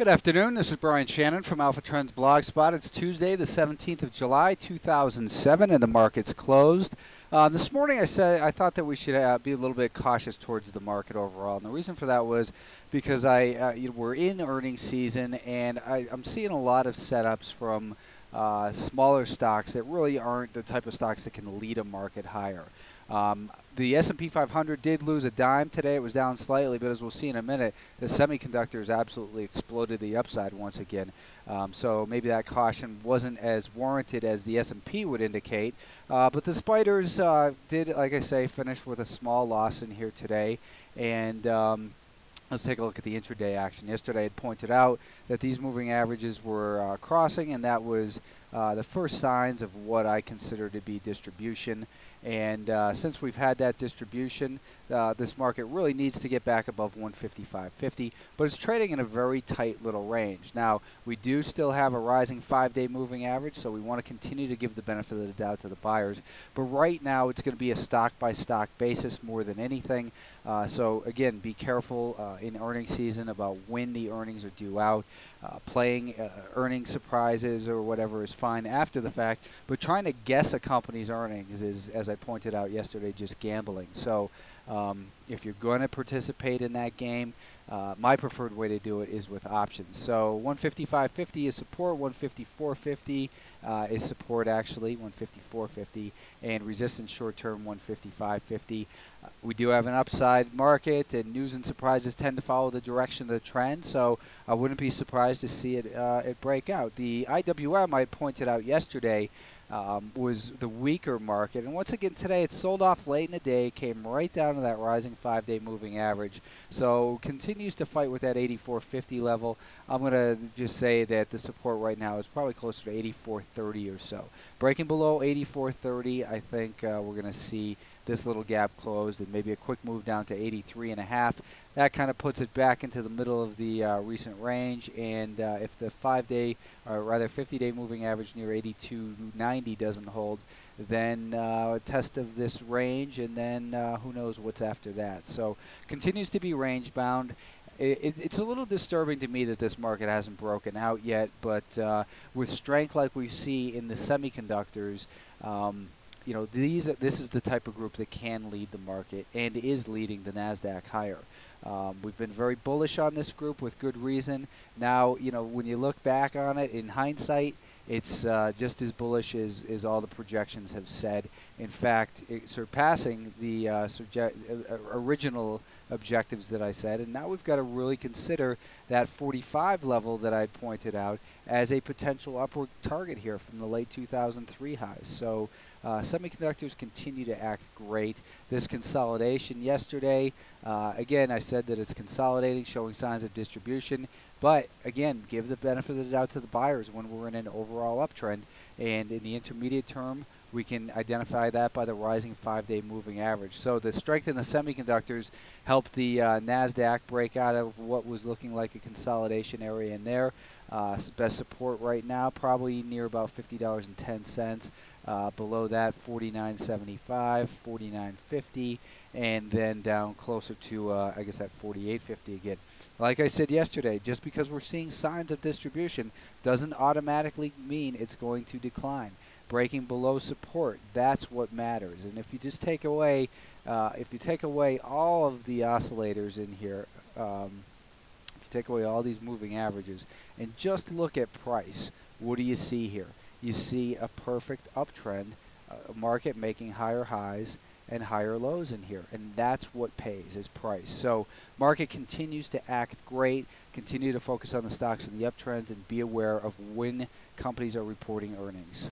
Good afternoon. This is Brian Shannon from Alpha Trends Blogspot. It's Tuesday, the 17th of July, 2007, and the market's closed. This morning I thought that we should be a little bit cautious towards the market overall, and the reason for that was because we're in earnings season, and I'm seeing a lot of setups from smaller stocks that really aren't the type of stocks that can lead a market higher. The SP500 did lose a dime today. It was down slightly, but as we'll see in a minute, the semiconductors absolutely exploded the upside once again. So maybe that caution wasn't as warranted as the S&P would indicate. But the spiders did, like I say, finish with a small loss in here today. And let's take a look at the intraday action. Yesterday I had pointed out that these moving averages were crossing, and that was the first signs of what I consider to be distribution. And since we've had that distribution, this market really needs to get back above 155.50, but it's trading in a very tight little range. Now, we do still have a rising 5-day moving average, so we want to continue to give the benefit of the doubt to the buyers. But right now, it's going to be a stock-by-stock basis more than anything. So again, be careful in earnings season about when the earnings are due out. Playing earnings surprises or whatever is fine after the fact, but trying to guess a company's earnings is, as I pointed out yesterday, just gambling. So if you're going to participate in that game, my preferred way to do it is with options. So 155.50 is support, 154.50 is support actually, 154.50, and resistance short term 155.50. We do have an upside market, and news and surprises tend to follow the direction of the trend, so I wouldn't be surprised to see it break out. The IWM I pointed out yesterday was the weaker market, and once again today it sold off late in the day, came right down to that rising 5-day moving average, so continues to fight with that 84.50 level. I'm going to just say that the support right now is probably closer to 84.30 or so. Breaking below 84.30, I think we're going to see this little gap closed and maybe a quick move down to 83.5. That kind of puts it back into the middle of the recent range, and if the 5-day, or rather 50-day moving average near 82.90 doesn't hold, then a test of this range, and then who knows what's after that. So continues to be range bound. It's a little disturbing to me that this market hasn't broken out yet, but with strength like we see in the semiconductors, you know, this is the type of group that can lead the market and is leading the Nasdaq higher. We've been very bullish on this group with good reason. Now, you know, when you look back on it in hindsight, it's just as bullish as all the projections have said. In fact, surpassing the original objectives that I said, and now we've got to really consider that 45 level that I pointed out as a potential upward target here from the late 2003 highs. So semiconductors continue to act great. This consolidation yesterday, again, I said that it's consolidating, showing signs of distribution, but again, give the benefit of the doubt to the buyers when we're in an overall uptrend, and in the intermediate term, we can identify that by the rising 5-day moving average. So the strength in the semiconductors helped the Nasdaq break out of what was looking like a consolidation area in there. Best support right now, probably near about $50.10. Below that, 49.75, 49.50, and then down closer to, I guess, that 48.50 again. Like I said yesterday, just because we're seeing signs of distribution doesn't automatically mean it's going to decline. Breaking below support, that's what matters. And if you just take away, all of the oscillators in here, if you take away all these moving averages and just look at price, what do you see here? You see a perfect uptrend, a market making higher highs and higher lows in here, and that's what pays, is price. So market continues to act great. Continue to focus on the stocks and the uptrends, and be aware of when companies are reporting earnings.